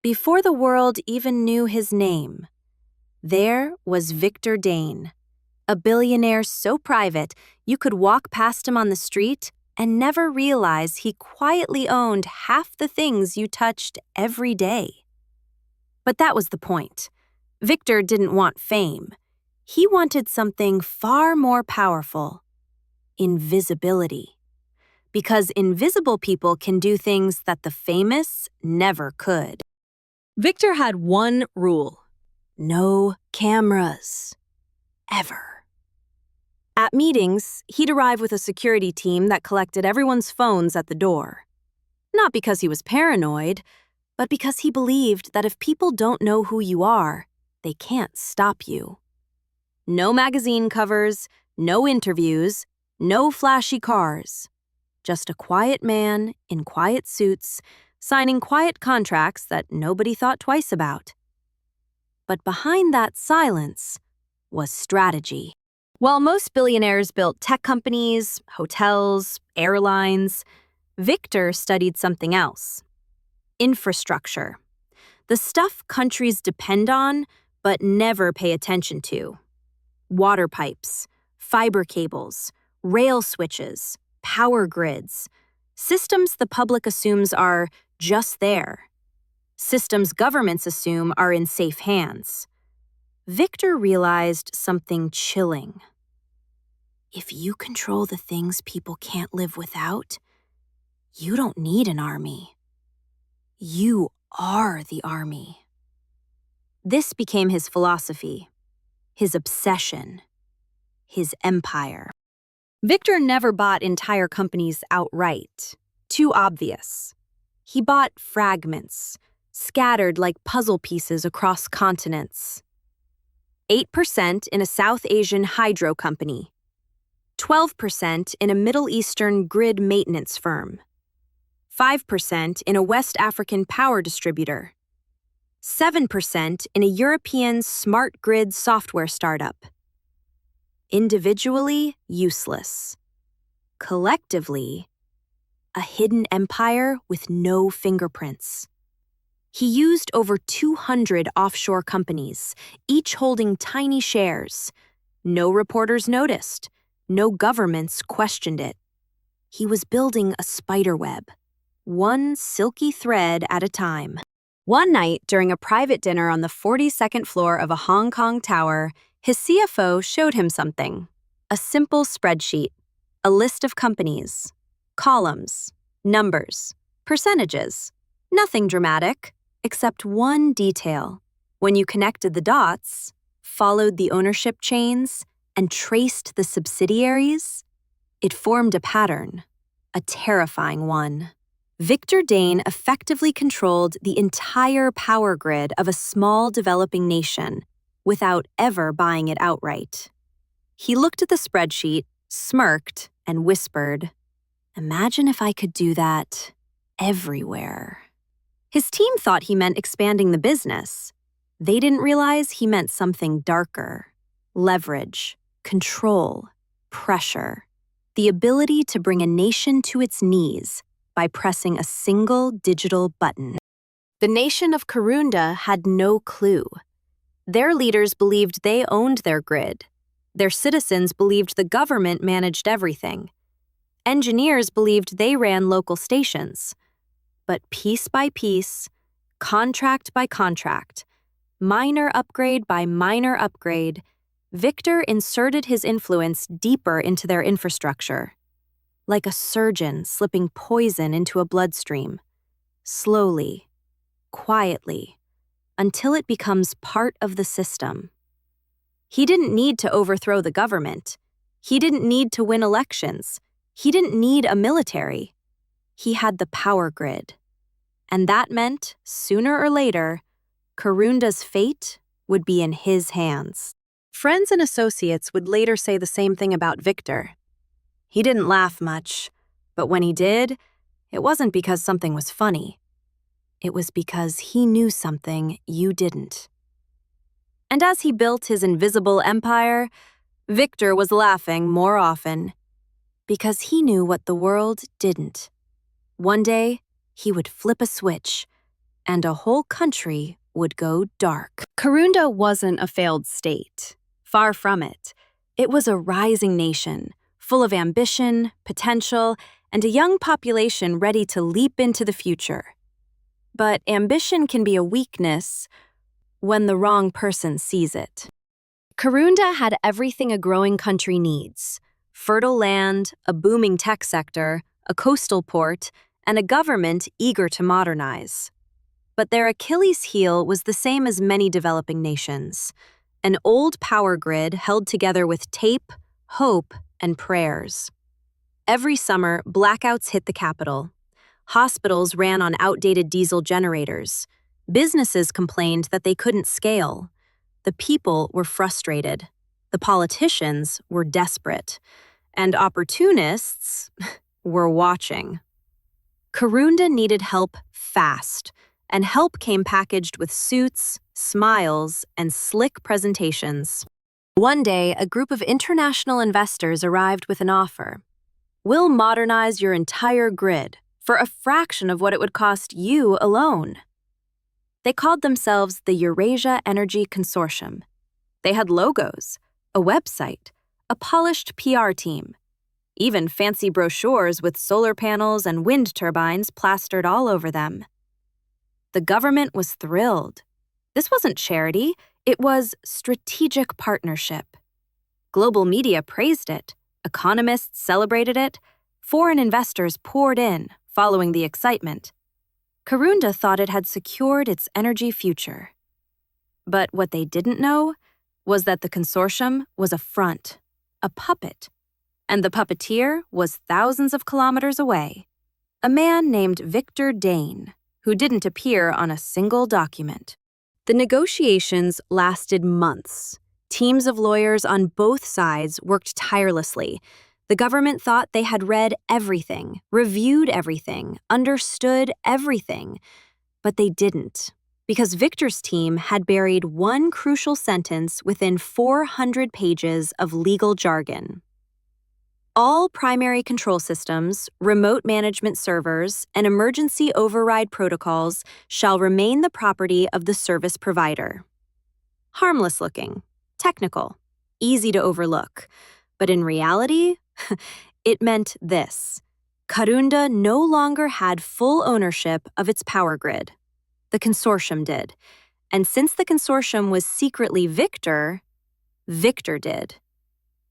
Before the world even knew his name, there was Victor Dane, a billionaire so private you could walk past him on the street and never realize he quietly owned half the things you touched every day. But that was the point. Victor didn't want fame. He wanted something far more powerful: invisibility. Because invisible people can do things that the famous never could. Victor had one rule: no cameras. Ever. At meetings, he'd arrive with a security team that collected everyone's phones at the door. Not because he was paranoid, but because he believed that if people don't know who you are, they can't stop you. No magazine covers, no interviews, no flashy cars. Just a quiet man in quiet suits, signing quiet contracts that nobody thought twice about. But behind that silence was strategy. While most billionaires built tech companies, hotels, airlines, Victor studied something else: infrastructure. The stuff countries depend on but never pay attention to. Water pipes, fiber cables, rail switches, power grids, systems the public assumes are just there. Systems governments assume are in safe hands. Victor realized something chilling. If you control the things people can't live without, you don't need an army. You are the army. This became his philosophy, his obsession, his empire. Victor never bought entire companies outright. Too obvious. He bought fragments, scattered like puzzle pieces across continents. 8% in a South Asian hydro company. 12% in a Middle Eastern grid maintenance firm. 5% in a West African power distributor. 7% in a European smart grid software startup. Individually, useless. Collectively, a hidden empire with no fingerprints. He used over 200 offshore companies, each holding tiny shares. No reporters noticed. No governments questioned it. He was building a spiderweb, one silky thread at a time. One night, during a private dinner on the 42nd floor of a Hong Kong tower, his CFO showed him something: a simple spreadsheet, a list of companies, columns, numbers, percentages. Nothing dramatic, except one detail. When you connected the dots, followed the ownership chains, and traced the subsidiaries, it formed a pattern, a terrifying one. Victor Dane effectively controlled the entire power grid of a small developing nation without ever buying it outright. He looked at the spreadsheet, smirked, and whispered, "Imagine if I could do that everywhere." His team thought he meant expanding the business. They didn't realize he meant something darker: leverage, control, pressure, the ability to bring a nation to its knees by pressing a single digital button. The nation of Karunda had no clue. Their leaders believed they owned their grid. Their citizens believed the government managed everything. Engineers believed they ran local stations. But piece by piece, contract by contract, minor upgrade by minor upgrade, Victor inserted his influence deeper into their infrastructure, like a surgeon slipping poison into a bloodstream, slowly, quietly, until it becomes part of the system. He didn't need to overthrow the government. He didn't need to win elections. He didn't need a military. He had the power grid. And that meant, sooner or later, Karunda's fate would be in his hands. Friends and associates would later say the same thing about Victor. He didn't laugh much, but when he did, it wasn't because something was funny. It was because he knew something you didn't. And as he built his invisible empire, Victor was laughing more often, because he knew what the world didn't. One day, he would flip a switch, and a whole country would go dark. Karunda wasn't a failed state. Far from it. It was a rising nation, full of ambition, potential, and a young population ready to leap into the future. But ambition can be a weakness when the wrong person sees it. Karunda had everything a growing country needs: fertile land, a booming tech sector, a coastal port, and a government eager to modernize. But their Achilles heel was the same as many developing nations: an old power grid held together with tape, hope, and prayers. Every summer, blackouts hit the capital. Hospitals ran on outdated diesel generators. Businesses complained that they couldn't scale. The people were frustrated. The politicians were desperate. And opportunists were watching. Karunda needed help fast, and help came packaged with suits, smiles, and slick presentations. One day, a group of international investors arrived with an offer. "We'll modernize your entire grid for a fraction of what it would cost you alone." They called themselves the Eurasia Energy Consortium. They had logos, a website, a polished PR team, even fancy brochures with solar panels and wind turbines plastered all over them. The government was thrilled. This wasn't charity, it was strategic partnership. Global media praised it, economists celebrated it, foreign investors poured in, following the excitement. Karunda thought it had secured its energy future. But what they didn't know was that the consortium was a front, a puppet, and the puppeteer was thousands of kilometers away, a man named Victor Dane, who didn't appear on a single document. The negotiations lasted months. Teams of lawyers on both sides worked tirelessly. The government thought they had read everything, reviewed everything, understood everything. But they didn't, because Victor's team had buried one crucial sentence within 400 pages of legal jargon. All primary control systems, remote management servers, and emergency override protocols shall remain the property of the service provider. Harmless looking, technical, easy to overlook. But in reality, it meant this: Karunda no longer had full ownership of its power grid. The consortium did. And since the consortium was secretly Victor did.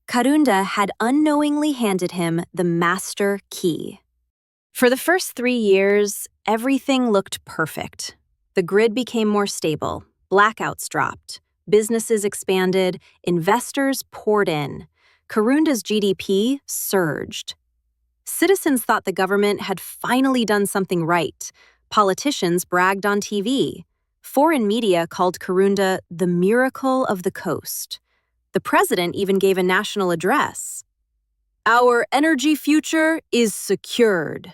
Karunda had unknowingly handed him the master key. For the first 3 years, everything looked perfect. The grid became more stable, blackouts dropped, businesses expanded, investors poured in. Karunda's GDP surged. Citizens thought the government had finally done something right. Politicians bragged on TV. Foreign media called Karunda the miracle of the coast. The president even gave a national address. "Our energy future is secured."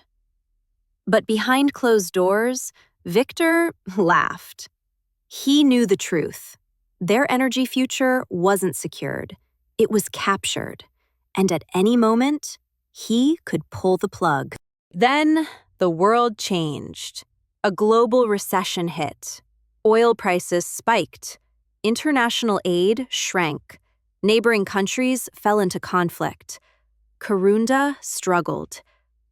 But behind closed doors, Victor laughed. He knew the truth. Their energy future wasn't secured. It was captured. And at any moment, he could pull the plug. Then the world changed. A global recession hit. Oil prices spiked. International aid shrank. Neighboring countries fell into conflict. Karunda struggled.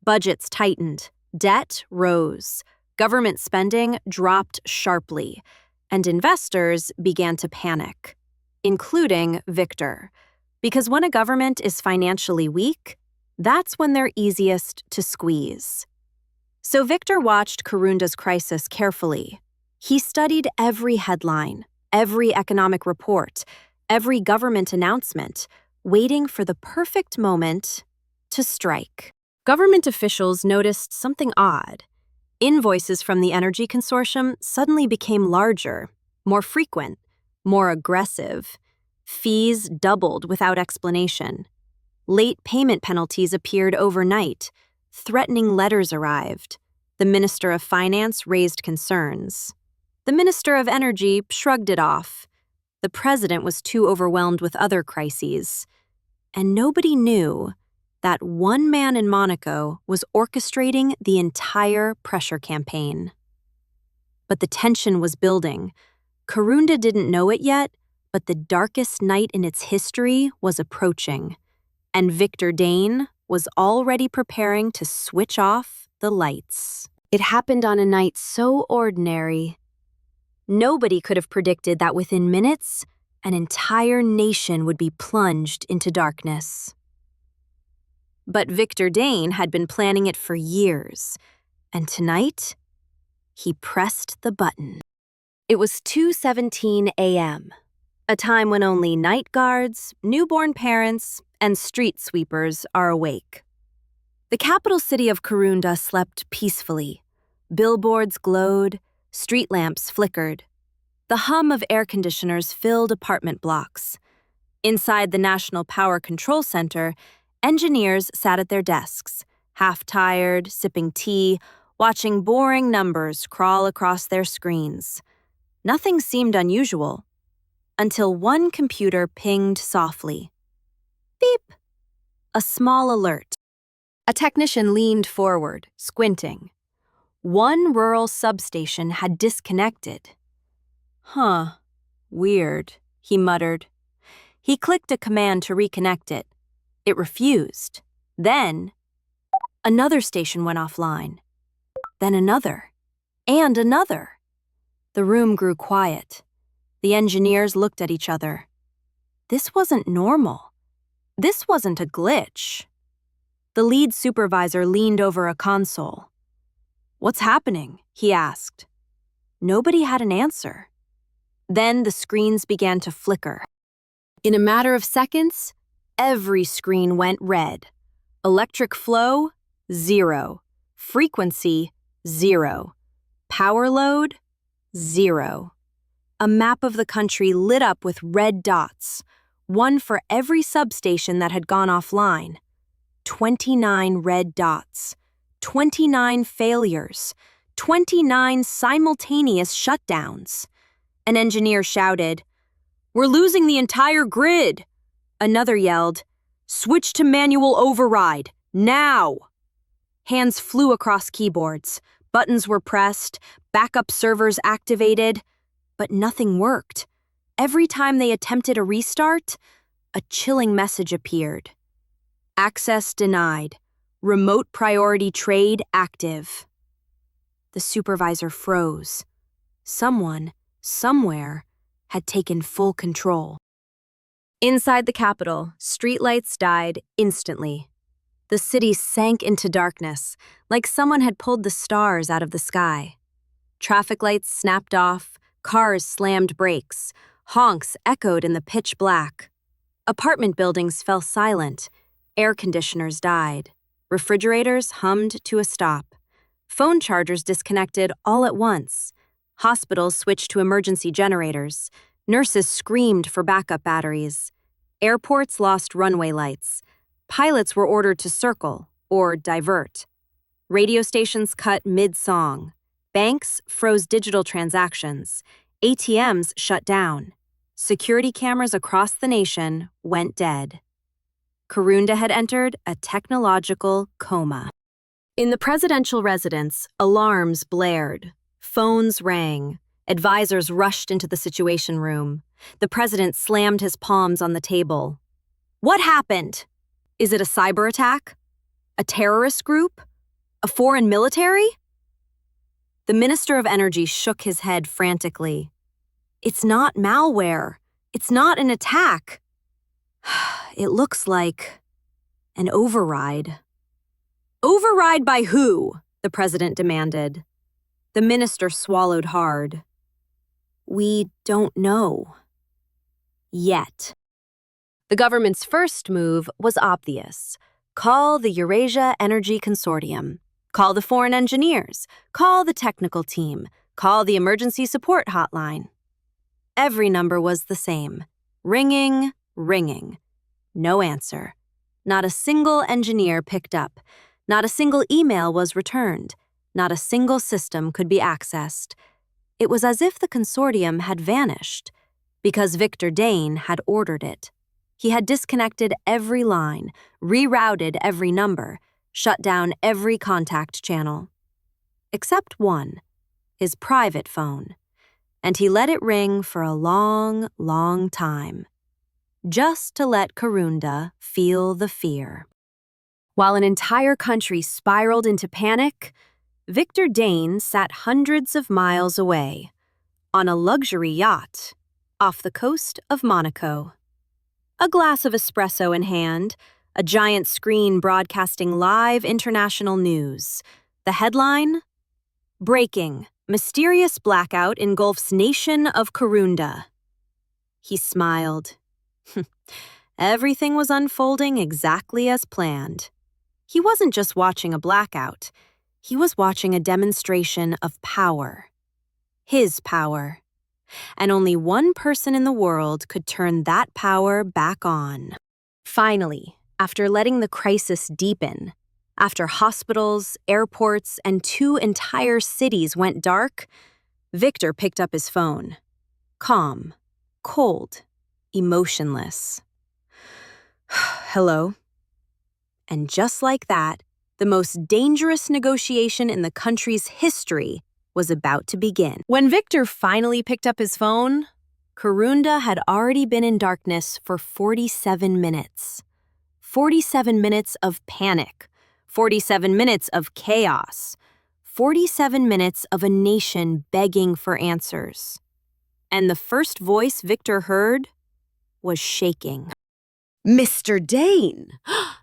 Budgets tightened. Debt rose. Government spending dropped sharply. And investors began to panic, including Victor. Because when a government is financially weak, that's when they're easiest to squeeze. So Victor watched Karunda's crisis carefully. He studied every headline, every economic report, every government announcement, waiting for the perfect moment to strike. Government officials noticed something odd. Invoices from the energy consortium suddenly became larger, more frequent, more aggressive. Fees doubled without explanation. Late payment penalties appeared overnight. Threatening letters arrived. The Minister of Finance raised concerns. The Minister of Energy shrugged it off. The president was too overwhelmed with other crises. And nobody knew that one man in Monaco was orchestrating the entire pressure campaign. But the tension was building. Karunda didn't know it yet, but the darkest night in its history was approaching, and Victor Dane was already preparing to switch off the lights. It happened on a night so ordinary. Nobody could have predicted that within minutes, an entire nation would be plunged into darkness. But Victor Dane had been planning it for years, and tonight, he pressed the button. It was 2:17 a.m., a time when only night guards, newborn parents, and street sweepers are awake. The capital city of Karunda slept peacefully. Billboards glowed, street lamps flickered. The hum of air conditioners filled apartment blocks. Inside the National Power Control Center, engineers sat at their desks, half-tired, sipping tea, watching boring numbers crawl across their screens. Nothing seemed unusual, until one computer pinged softly. Beep! A small alert. A technician leaned forward, squinting. One rural substation had disconnected. Huh, weird, he muttered. He clicked a command to reconnect it. It refused. Then, another station went offline. Then another. And another. The room grew quiet. The engineers looked at each other. This wasn't normal. This wasn't a glitch. The lead supervisor leaned over a console. "What's happening?" he asked. Nobody had an answer. Then the screens began to flicker. In a matter of seconds, every screen went red. Electric flow, 0. Frequency, 0. Power load, 0. A map of the country lit up with red dots, one for every substation that had gone offline. 29 red dots, 29 failures, 29 simultaneous shutdowns. An engineer shouted, "We're losing the entire grid!" Another yelled, "Switch to manual override, now!" Hands flew across keyboards, buttons were pressed, backup servers activated, but nothing worked. Every time they attempted a restart, a chilling message appeared. Access denied. Remote priority trade active. The supervisor froze. Someone, somewhere, had taken full control. Inside the capital, streetlights died instantly. The city sank into darkness, like someone had pulled the stars out of the sky. Traffic lights snapped off, cars slammed brakes, honks echoed in the pitch black. Apartment buildings fell silent, air conditioners died. Refrigerators hummed to a stop. Phone chargers disconnected all at once. Hospitals switched to emergency generators. Nurses screamed for backup batteries. Airports lost runway lights. Pilots were ordered to circle or divert. Radio stations cut mid-song. Banks froze digital transactions. ATMs shut down. Security cameras across the nation went dead. Karunda had entered a technological coma. In the presidential residence, alarms blared. Phones rang. Advisors rushed into the situation room. The president slammed his palms on the table. What happened? Is it a cyber attack? A terrorist group? A foreign military? The Minister of Energy shook his head frantically. It's not malware. It's not an attack. It looks like an override. Override by who? The president demanded. The minister swallowed hard. We don't know. Yet. The government's first move was obvious. Call the Eurasia Energy Consortium. Call the foreign engineers. Call the technical team. Call the emergency support hotline. Every number was the same. Ringing, ringing. No answer. Not a single engineer picked up. Not a single email was returned. Not a single system could be accessed. It was as if the consortium had vanished, because Victor Dane had ordered it. He had disconnected every line, rerouted every number, shut down every contact channel. Except one. his private phone, and he let it ring for a long, long time, just to let Karunda feel the fear. While an entire country spiraled into panic, Victor Dane sat hundreds of miles away, on a luxury yacht, off the coast of Monaco. A glass of espresso in hand, a giant screen broadcasting live international news. The headline? Breaking, mysterious blackout engulfs nation of Karunda. He smiled. Everything was unfolding exactly as planned. He wasn't just watching a blackout. He was watching a demonstration of power. His power. And only one person in the world could turn that power back on. Finally, after letting the crisis deepen, after hospitals, airports, and 2 entire cities went dark, Victor picked up his phone. Calm, cold, emotionless. Hello? And just like that, the most dangerous negotiation in the country's history was about to begin. When Victor finally picked up his phone, Karunda had already been in darkness for 47 minutes. 47 minutes of panic, 47 minutes of chaos, 47 minutes of a nation begging for answers. And the first voice Victor heard was shaking. Mr. Dane,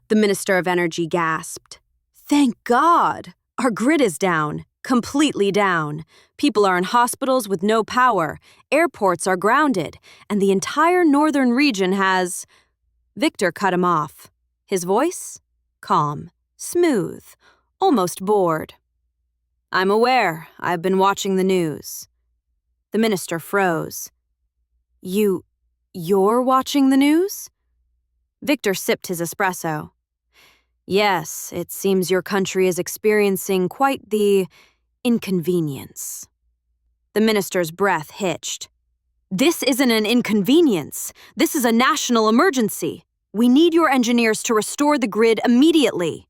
the Minister of Energy gasped. Thank God! Our grid is down, completely down. People are in hospitals with no power, airports are grounded, and the entire northern region has... Victor cut him off. His voice? Calm, smooth, almost bored. I'm aware. I've been watching the news. The minister froze. You're watching the news? Victor sipped his espresso. Yes, it seems your country is experiencing quite the inconvenience. The minister's breath hitched. This isn't an inconvenience. This is a national emergency. We need your engineers to restore the grid immediately.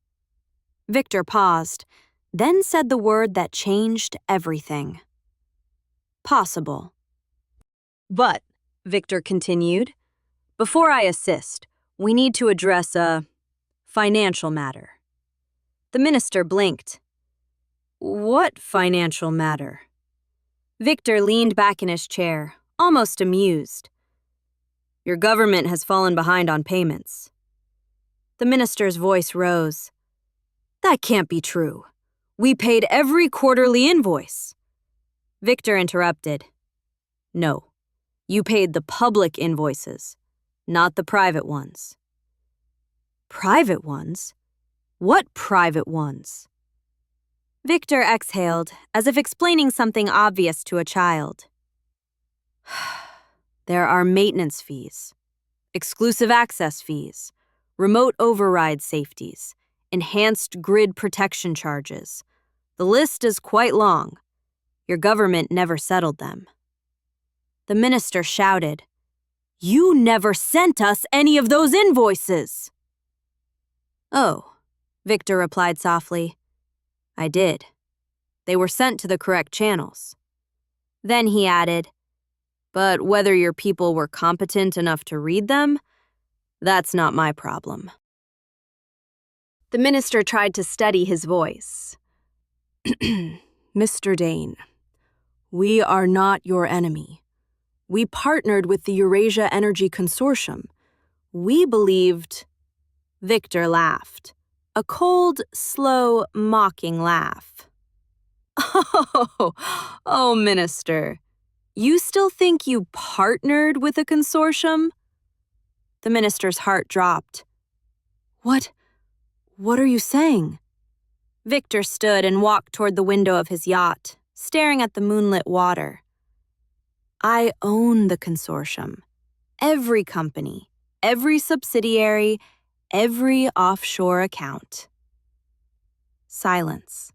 Victor paused, then said the word that changed everything. Possible. But, Victor continued, before I assist, we need to address a financial matter. The minister blinked. What financial matter? Victor leaned back in his chair, almost amused. Your government has fallen behind on payments. The minister's voice rose. That can't be true. We paid every quarterly invoice. Victor interrupted. No, you paid the public invoices, not the private ones. Private ones? What private ones? Victor exhaled, as if explaining something obvious to a child. There are maintenance fees, exclusive access fees, remote override safeties, enhanced grid protection charges. The list is quite long. Your government never settled them. The minister shouted, You never sent us any of those invoices! Oh, Victor replied softly. I did. They were sent to the correct channels. Then he added, but whether your people were competent enough to read them, that's not my problem. The minister tried to steady his voice. Mr. Dane, we are not your enemy. We partnered with the Eurasia Energy Consortium. We believed... Victor laughed. A cold, slow, mocking laugh. Oh, Minister. You still think you partnered with a consortium? The minister's heart dropped. What are you saying? Victor stood and walked toward the window of his yacht, staring at the moonlit water. I own the consortium. Every company, every subsidiary, every offshore account. Silence.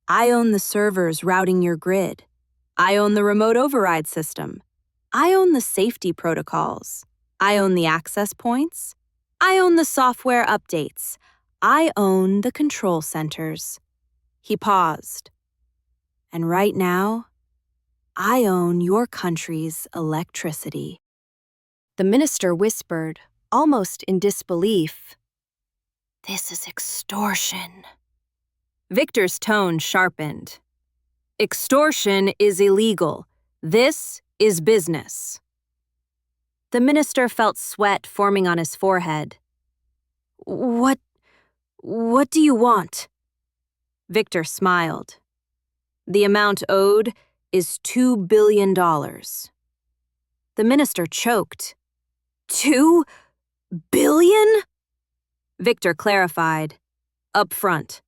I own the servers routing your grid. I own the remote override system. I own the safety protocols. I own the access points. I own the software updates. I own the control centers. He paused. And right now, I own your country's electricity." The minister whispered, almost in disbelief, "This is extortion." Victor's tone sharpened. "Extortion is illegal. This is business." The minister felt sweat forming on his forehead. What do you want?" Victor smiled. "The amount owed is $2 billion. The minister choked. $2 billion? Victor clarified. "Up front.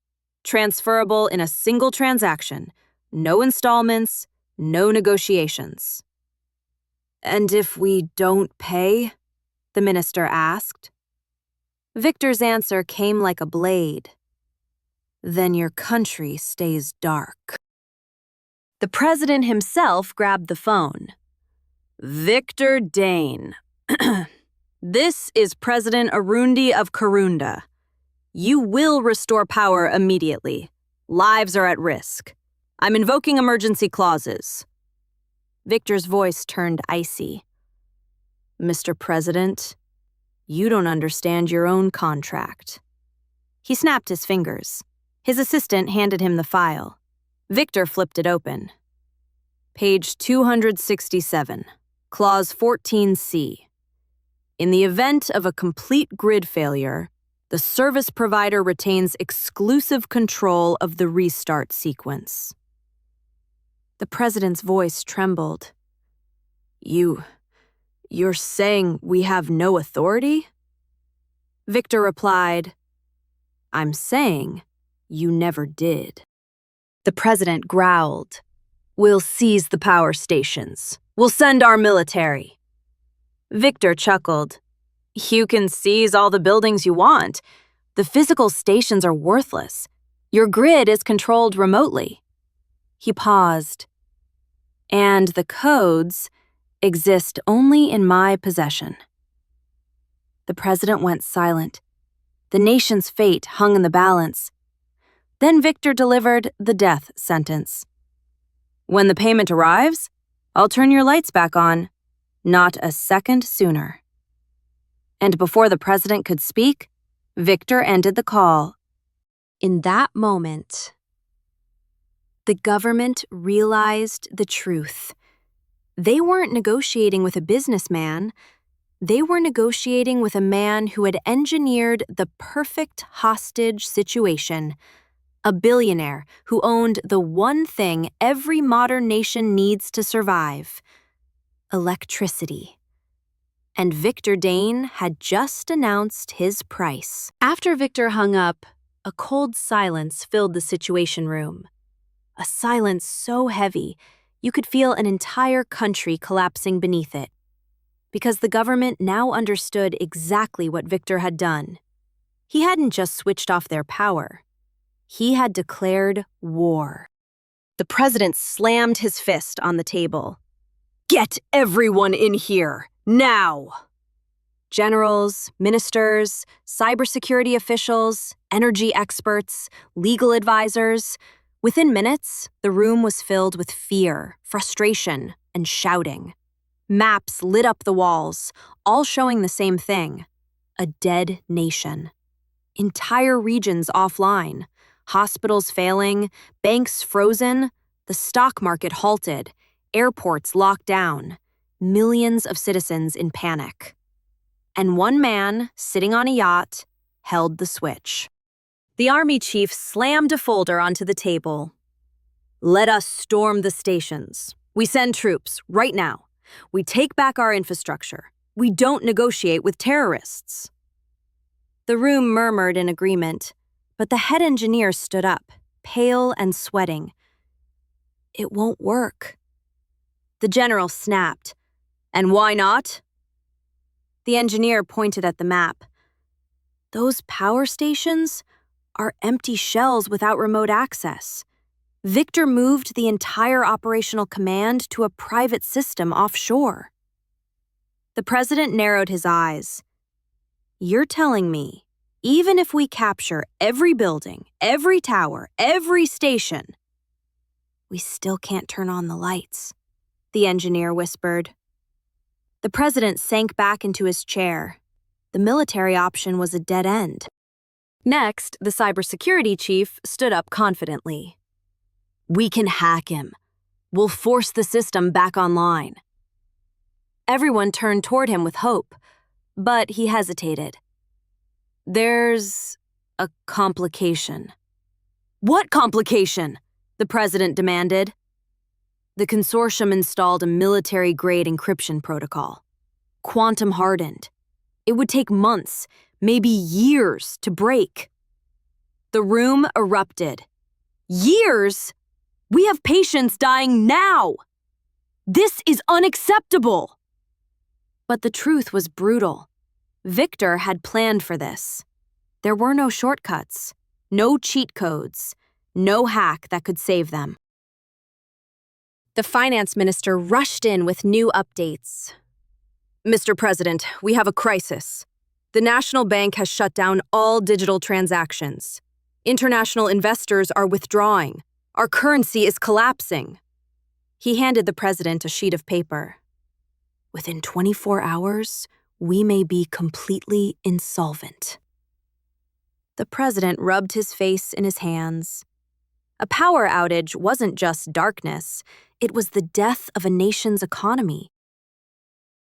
Transferable in a single transaction. No installments, no negotiations." "And if we don't pay?" the minister asked. Victor's answer came like a blade. "Then your country stays dark." The president himself grabbed the phone. "Victor Dane. This is President Arundi of Karunda. You will restore power immediately. Lives are at risk. I'm invoking emergency clauses." Victor's voice turned icy. "Mr. President, you don't understand your own contract." He snapped his fingers. His assistant handed him the file. Victor flipped it open. Page 267, Clause 14C. In the event of a complete grid failure, the service provider retains exclusive control of the restart sequence. The president's voice trembled. You're saying we have no authority?" Victor replied, "I'm saying you never did." The president growled. "We'll seize the power stations. We'll send our military." Victor chuckled. "You can seize all the buildings you want. The physical stations are worthless. Your grid is controlled remotely." He paused. "And the codes exist only in my possession." The president went silent. The nation's fate hung in the balance. Then Victor delivered the death sentence. "When the payment arrives, I'll turn your lights back on. Not a second sooner." And before the president could speak, Victor ended the call. In that moment, the government realized the truth. They weren't negotiating with a businessman. They were negotiating with a man who had engineered the perfect hostage situation, a billionaire who owned the one thing every modern nation needs to survive: electricity. And Victor Dane had just announced his price. After Victor hung up, a cold silence filled the Situation Room. A silence so heavy, you could feel an entire country collapsing beneath it. Because the government now understood exactly what Victor had done. He hadn't just switched off their power. He had declared war. The president slammed his fist on the table. "Get everyone in here, now!" Generals, ministers, cybersecurity officials, energy experts, legal advisors. Within minutes, the room was filled with fear, frustration, and shouting. Maps lit up the walls, all showing the same thing: a dead nation. Entire regions offline, hospitals failing, banks frozen, the stock market halted, airports locked down, millions of citizens in panic. And one man, sitting on a yacht, held the switch. The army chief slammed a folder onto the table. "Let us storm the stations. We send troops, right now. We take back our infrastructure. We don't negotiate with terrorists." The room murmured in agreement, but the head engineer stood up, pale and sweating. "It won't work." The general snapped. "And why not?" The engineer pointed at the map. "Those power stations are empty shells without remote access. Victor moved the entire operational command to a private system offshore." The president narrowed his eyes. "You're telling me, even if we capture every building, every tower, every station, We still can't turn on the lights, the engineer whispered. The president sank back into his chair. The military option was a dead end. Next, the cybersecurity chief stood up confidently. We can hack him. We'll force the system back online. Everyone turned toward him with hope, but he hesitated. There's a complication. What complication? The president demanded. The consortium installed a military-grade encryption protocol, quantum-hardened. It would take months, maybe years, to break. The room erupted. Years? We have patients dying now! This is unacceptable! But the truth was brutal. Victor had planned for this. There were no shortcuts, no cheat codes, no hack that could save them. The finance minister rushed in with new updates. Mr. President, we have a crisis. The National Bank has shut down all digital transactions. International investors are withdrawing. Our currency is collapsing. He handed the president a sheet of paper. Within 24 hours, we may be completely insolvent. The president rubbed his face in his hands. A power outage wasn't just darkness, it was the death of a nation's economy.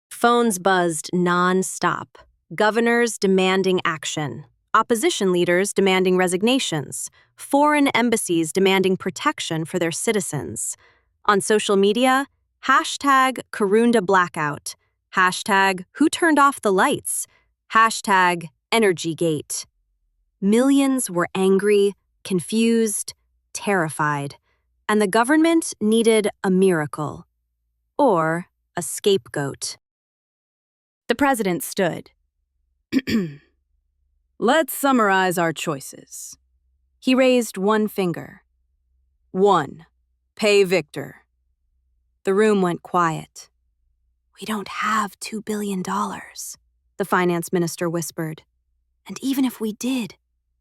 Phones buzzed non-stop, governors demanding action, opposition leaders demanding resignations, foreign embassies demanding protection for their citizens. On social media, hashtag Karunda Blackout, hashtag Who Turned Off the Lights, hashtag Energygate. Millions were angry, confused, terrified, and the government needed a miracle, or a scapegoat. The president stood. Let's summarize our choices. He raised one finger. 1. Pay Victor. The room went quiet. We don't have $2 billion, the finance minister whispered. And even if we did,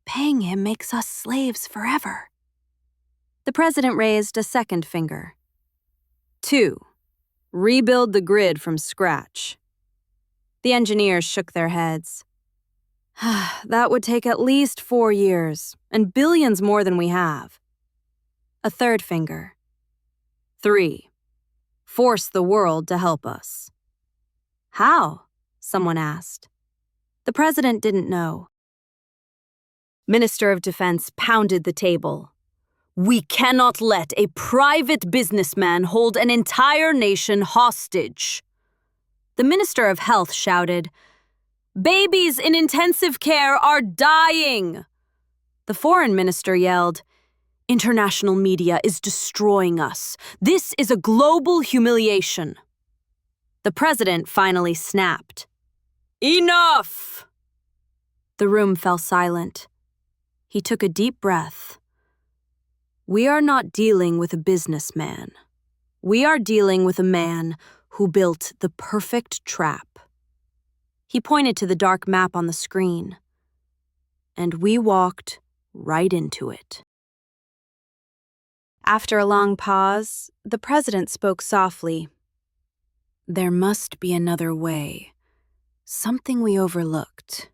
paying him makes us slaves forever. The president raised a second finger. 2. Rebuild the grid from scratch. The engineers shook their heads. That would take at least 4 years, and billions more than we have. A third finger. 3. Force the world to help us. How? Someone asked. The president didn't know. Minister of Defense pounded the table. We cannot let a private businessman hold an entire nation hostage. The Minister of Health shouted, Babies in intensive care are dying! The Foreign Minister yelled, International media is destroying us. This is a global humiliation. The president finally snapped. Enough! The room fell silent. He took a deep breath. We are not dealing with a businessman. We are dealing with a man who built the perfect trap. He pointed to the dark map on the screen. And we walked right into it. After a long pause, the president spoke softly. There must be another way. Something we overlooked.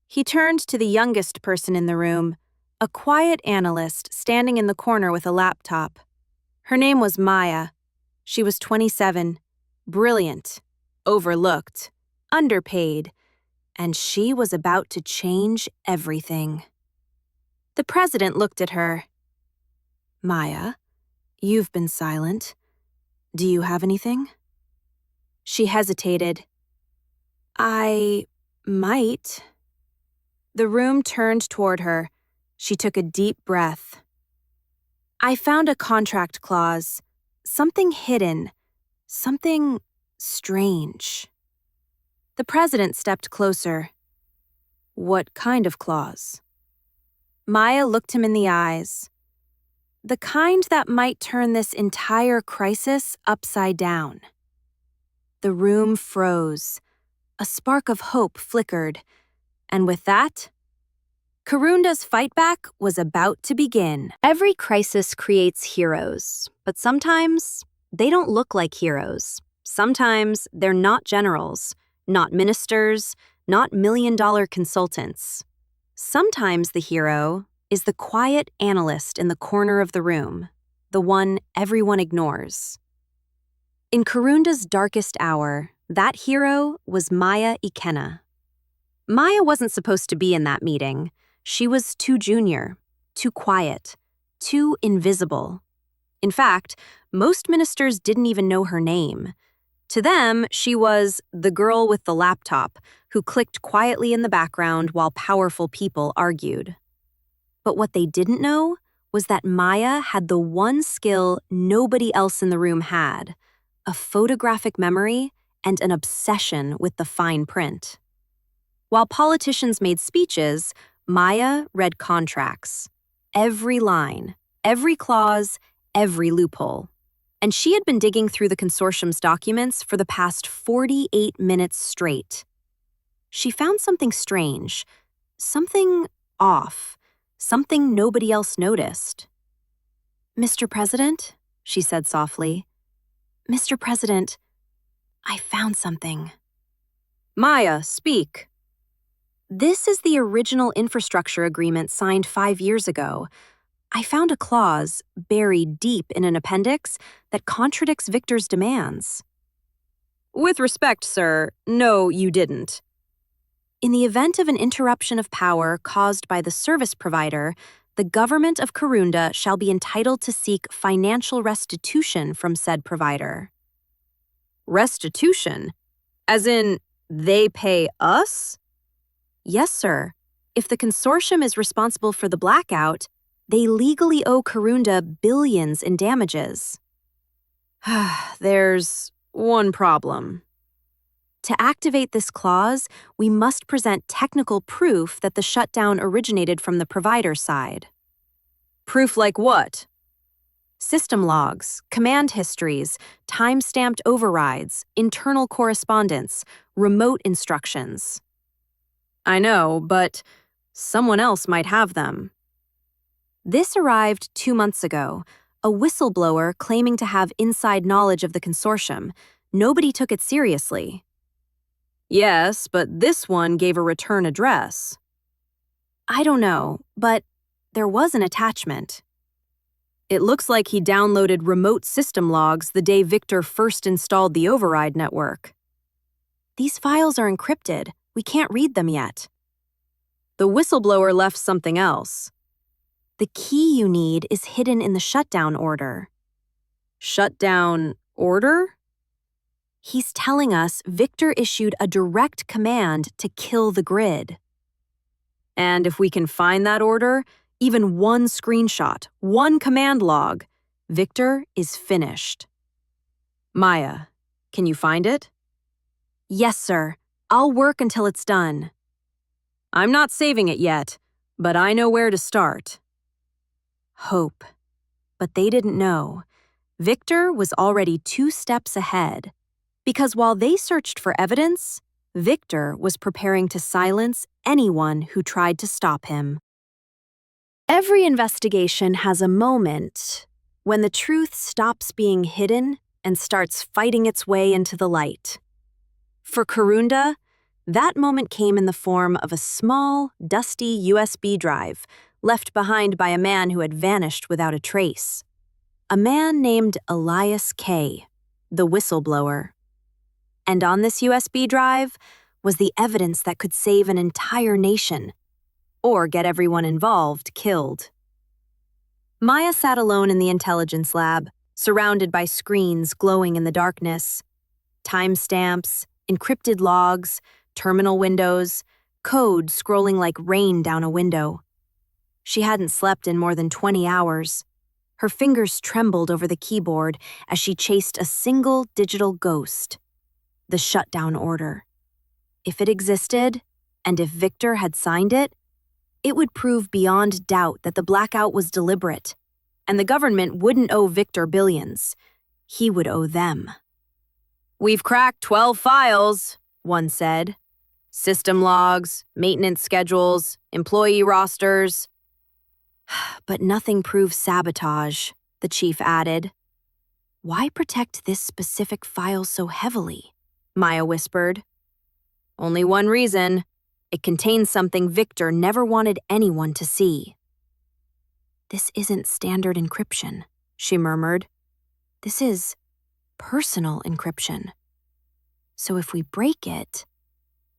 He turned to the youngest person in the room, a quiet analyst standing in the corner with a laptop. Her name was Maya. She was 27, brilliant, overlooked, underpaid, and she was about to change everything. The president looked at her. Maya, you've been silent. Do you have anything? She hesitated. I might. The room turned toward her. She took a deep breath. I found a contract clause, something hidden, something strange. The president stepped closer. What kind of clause? Maya looked him in the eyes. The kind that might turn this entire crisis upside down. The room froze. A spark of hope flickered, and with that, Karunda's fightback was about to begin. Every crisis creates heroes, but sometimes they don't look like heroes. Sometimes they're not generals, not ministers, not million-dollar consultants. Sometimes the hero is the quiet analyst in the corner of the room, the one everyone ignores. In Karunda's darkest hour, that hero was Maya Ikenna. Maya wasn't supposed to be in that meeting. She was too junior, too quiet, too invisible. In fact, most ministers didn't even know her name. To them, she was the girl with the laptop who clicked quietly in the background while powerful people argued. But what they didn't know was that Maya had the one skill nobody else in the room had: a photographic memory and an obsession with the fine print. While politicians made speeches, Maya read contracts. Every line, every clause, every loophole. And she had been digging through the consortium's documents for the past 48 minutes straight. She found something strange, something off, something nobody else noticed. "Mr. President," she said softly, "Mr. President, I found something." "Maya, speak." "This is the original infrastructure agreement signed 5 years ago. I found a clause, buried deep in an appendix, that contradicts Victor's demands." "With respect, sir, no, you didn't." "In the event of an interruption of power caused by the service provider, the government of Karunda shall be entitled to seek financial restitution from said provider." "Restitution? As in, they pay us?" "Yes, sir. If the consortium is responsible for the blackout, they legally owe Karunda billions in damages." "There's one problem." "To activate this clause, we must present technical proof that the shutdown originated from the provider side." "Proof like what?" "System logs, command histories, time-stamped overrides, internal correspondence, remote instructions." "I know, but someone else might have them." "This arrived 2 months ago, a whistleblower claiming to have inside knowledge of the consortium. Nobody took it seriously." "Yes, but this one gave a return address." "I don't know, but there was an attachment." "It looks like he downloaded remote system logs the day Victor first installed the override network." "These files are encrypted. We can't read them yet." "The whistleblower left something else." "The key you need is hidden in the shutdown order." "Shutdown order?" "He's telling us Victor issued a direct command to kill the grid." "And if we can find that order, even one screenshot, one command log, Victor is finished." "Maya, can you find it?" "Yes, sir. I'll work until it's done." "I'm not saving it yet, but I know where to start." Hope. But they didn't know. Victor was already 2 steps ahead. Because while they searched for evidence, Victor was preparing to silence anyone who tried to stop him. Every investigation has a moment when the truth stops being hidden and starts fighting its way into the light. For Karunda, that moment came in the form of a small, dusty USB drive left behind by a man who had vanished without a trace. A man named Elias K., the whistleblower. And on this USB drive was the evidence that could save an entire nation, or get everyone involved killed. Maya sat alone in the intelligence lab, surrounded by screens glowing in the darkness. Timestamps, encrypted logs, terminal windows, code scrolling like rain down a window. She hadn't slept in more than 20 hours. Her fingers trembled over the keyboard as she chased a single digital ghost: the shutdown order. If it existed, and if Victor had signed it, it would prove beyond doubt that the blackout was deliberate, and the government wouldn't owe Victor billions. He would owe them. "We've cracked 12 files," one said. System logs, maintenance schedules, employee rosters. But nothing proves sabotage, the chief added. Why protect this specific file so heavily? Maya whispered. Only one reason. It contains something Victor never wanted anyone to see. This isn't standard encryption, she murmured. This is personal encryption. So if we break it,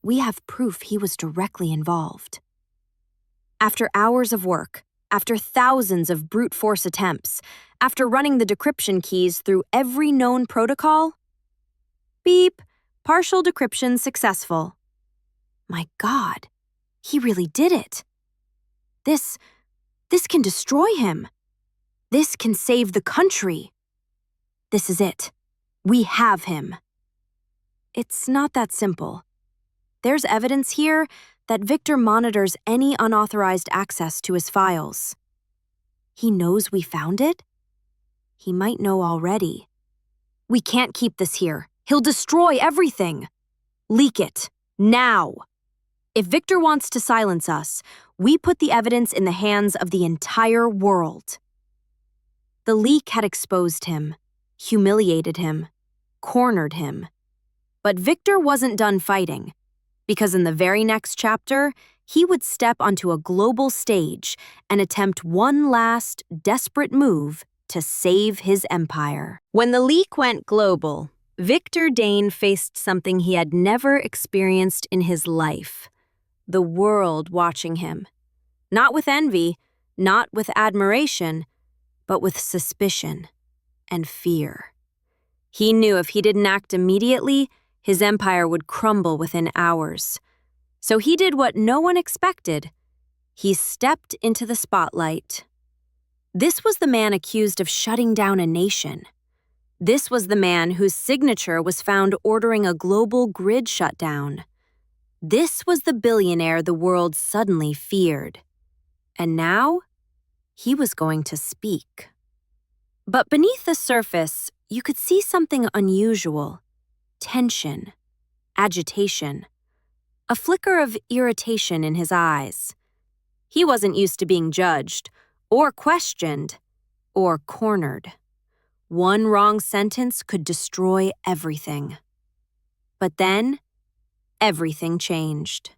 we have proof he was directly involved. After hours of work, after thousands of brute force attempts, after running the decryption keys through every known protocol, beep, partial decryption successful. My God, he really did it. This can destroy him. This can save the country. This is it. We have him. It's not that simple. There's evidence here that Victor monitors any unauthorized access to his files. He knows we found it? He might know already. We can't keep this here. He'll destroy everything. Leak it. Now. If Victor wants to silence us, we put the evidence in the hands of the entire world. The leak had exposed him, humiliated him, cornered him. But Victor wasn't done fighting, because in the very next chapter, he would step onto a global stage and attempt one last, desperate move to save his empire. When the leak went global, Victor Dane faced something he had never experienced in his life. The world watching him. Not with envy, not with admiration, but with suspicion and fear. He knew if he didn't act immediately, his empire would crumble within hours. So he did what no one expected. He stepped into the spotlight. This was the man accused of shutting down a nation. This was the man whose signature was found ordering a global grid shutdown. This was the billionaire the world suddenly feared. And now, he was going to speak. But beneath the surface, you could see something unusual. Tension, agitation, a flicker of irritation in his eyes. He wasn't used to being judged, or questioned, or cornered. One wrong sentence could destroy everything. But then, everything changed.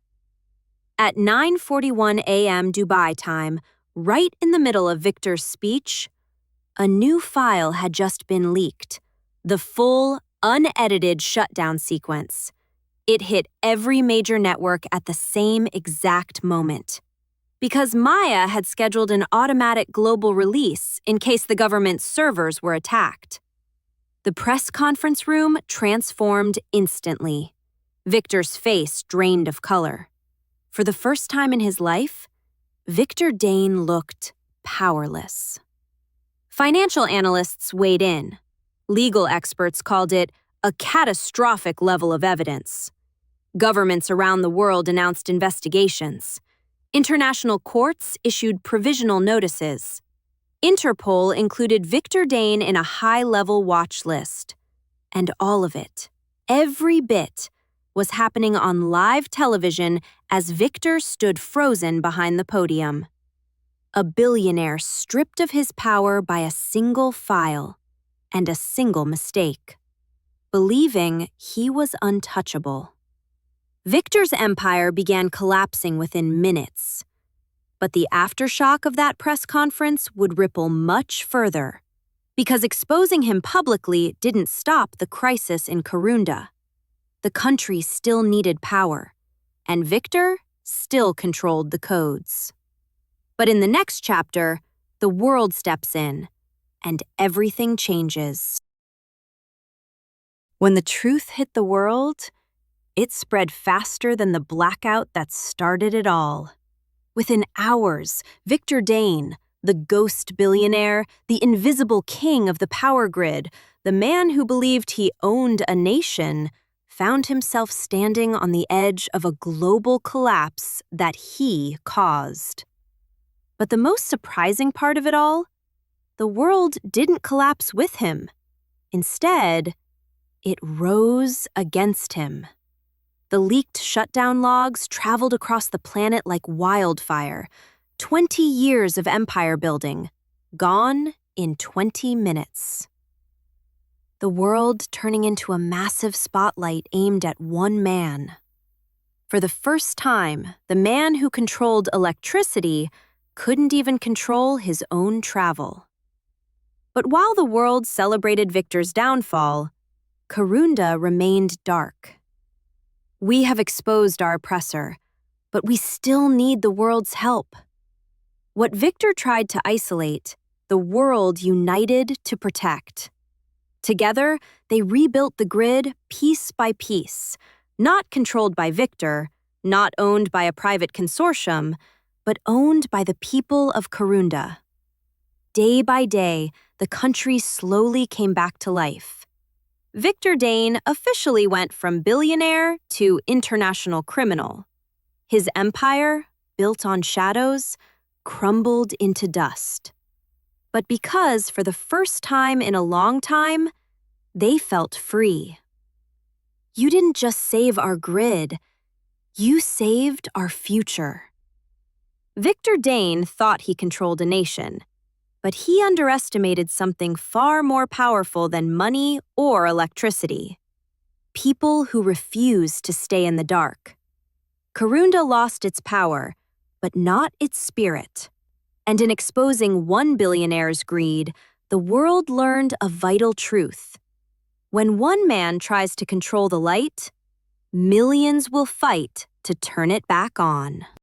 At 9:41 a.m. Dubai time, right in the middle of Victor's speech, a new file had just been leaked. The full, unedited shutdown sequence. It hit every major network at the same exact moment. Because Maya had scheduled an automatic global release in case the government's servers were attacked. The press conference room transformed instantly. Victor's face drained of color. For the first time in his life, Victor Dane looked powerless. Financial analysts weighed in. Legal experts called it a catastrophic level of evidence. Governments around the world announced investigations. International courts issued provisional notices. Interpol included Victor Dane in a high-level watch list. And all of it, every bit, was happening on live television as Victor stood frozen behind the podium. A billionaire stripped of his power by a single file and a single mistake, believing he was untouchable. Victor's empire began collapsing within minutes, but the aftershock of that press conference would ripple much further, because exposing him publicly didn't stop the crisis in Karunda. The country still needed power, and Victor still controlled the codes. But in the next chapter, the world steps in, and everything changes. When the truth hit the world, it spread faster than the blackout that started it all. Within hours, Victor Dane, the ghost billionaire, the invisible king of the power grid, the man who believed he owned a nation, found himself standing on the edge of a global collapse that he caused. But the most surprising part of it all, the world didn't collapse with him. Instead, it rose against him. The leaked shutdown logs traveled across the planet like wildfire. 20 years of empire building, gone in 20 minutes. The world turning into a massive spotlight aimed at one man. For the first time, the man who controlled electricity couldn't even control his own travel. But while the world celebrated Victor's downfall, Karunda remained dark. We have exposed our oppressor, but we still need the world's help. What Victor tried to isolate, the world united to protect. Together, they rebuilt the grid piece by piece, not controlled by Victor, not owned by a private consortium, but owned by the people of Karunda. Day by day, the country slowly came back to life. Victor Dane officially went from billionaire to international criminal. His empire, built on shadows, crumbled into dust. But because, for the first time in a long time, they felt free. You didn't just save our grid, you saved our future. Victor Dane thought he controlled a nation, but he underestimated something far more powerful than money or electricity. People who refused to stay in the dark. Karunda lost its power, but not its spirit. And in exposing one billionaire's greed, the world learned a vital truth. When one man tries to control the light, millions will fight to turn it back on.